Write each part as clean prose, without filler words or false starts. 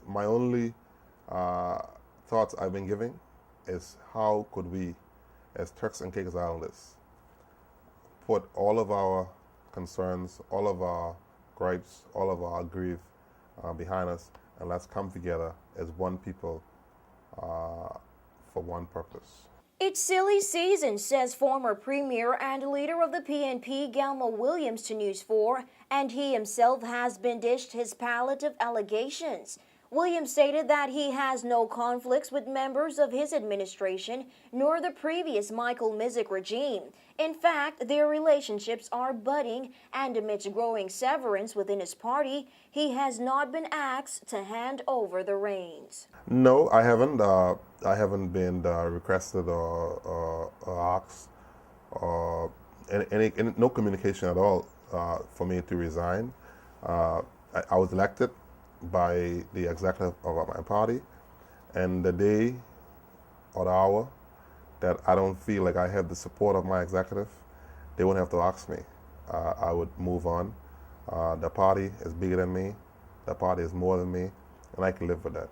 my only thoughts I've been giving is how could we, as Turks and Caicos Islanders, put all of our concerns, all of our gripes, all of our grief behind us, and let's come together as one people for one purpose. It's silly season, says former Premier and leader of the PNP, Galmo Williams, to News 4, and he himself has been dished his palette of allegations. Williams stated that he has no conflicts with members of his administration nor the previous Michael Mizik regime. In fact, their relationships are budding, and amidst growing severance within his party, he has not been asked to hand over the reins. No, I haven't. I haven't been requested or asked, or no communication at all for me to resign. I was elected by the executive of my party, and the day or the hour that I don't feel like I have the support of my executive, they won't have to ask me. I would move on. The party is bigger than me. The party is more than me, and I can live with that.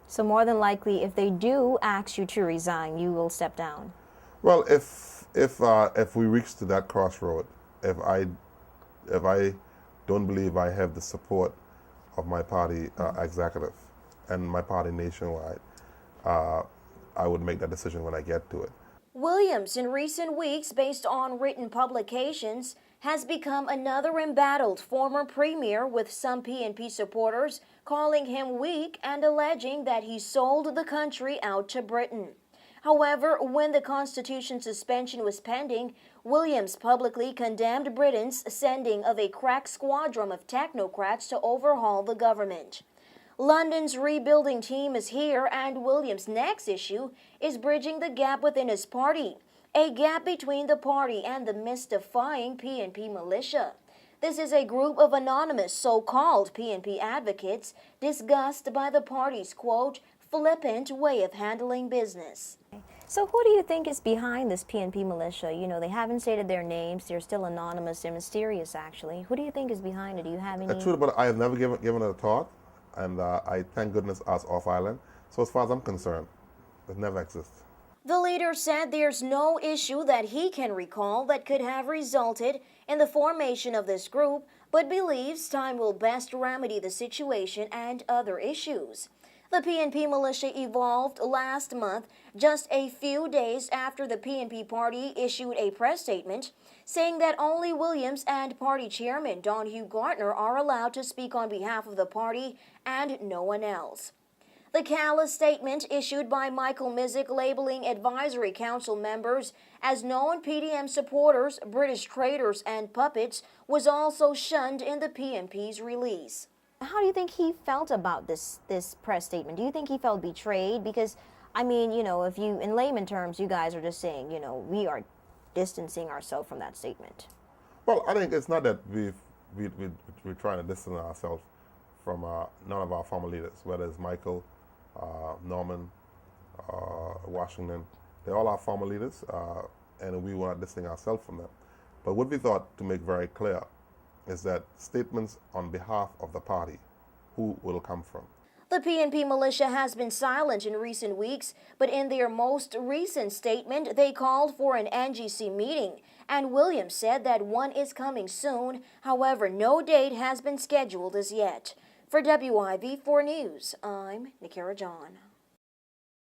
So more than likely, if they do ask you to resign, you will step down. Well, if we reach to that crossroad, if I don't believe I have the support of my party executive and my party nationwide, I would make that decision when I get to it. Williams, in recent weeks, based on written publications, has become another embattled former premier, with some PNP supporters calling him weak and alleging that he sold the country out to Britain. However, when the Constitution suspension was pending, Williams publicly condemned Britain's sending of a crack squadron of technocrats to overhaul the government. London's rebuilding team is here, and Williams' next issue is bridging the gap within his party, a gap between the party and the mystifying PNP Militia. This is a group of anonymous so-called PNP advocates disgusted by the party's, quote, flippant way of handling business. So who do you think is behind this PNP Militia? You know, they haven't stated their names. They're still anonymous. They're mysterious, actually. Who do you think is behind it? Do you have any? True, but I have never given it a thought, and I thank goodness I was off island. So as far as I'm concerned, it never exists. The leader said there's no issue that he can recall that could have resulted in the formation of this group, but believes time will best remedy the situation and other issues. The PNP Militia evolved last month, just a few days after the PNP party issued a press statement saying that only Williams and party chairman Don Hugh Gardner are allowed to speak on behalf of the party and no one else. The callous statement issued by Michael Mizik, labeling advisory council members as known PDM supporters, British traitors, and puppets, was also shunned in the PNP's release. How do you think he felt about this press statement? Do you think he felt betrayed? Because, I mean, you know, if you, in layman terms, you guys are just saying, you know, we are distancing ourselves from that statement. Well, I think it's not that we're trying to distance ourselves from none of our former leaders, whether it's Michael, Norman, Washington. They're all our former leaders, and we were not distancing ourselves from them. But what we thought to make very clear is that statements on behalf of the party, who will come from? The PNP Militia has been silent in recent weeks, but in their most recent statement, they called for an NGC meeting, and Williams said that one is coming soon. However, no date has been scheduled as yet. For WIV4 News, I'm Nikara John.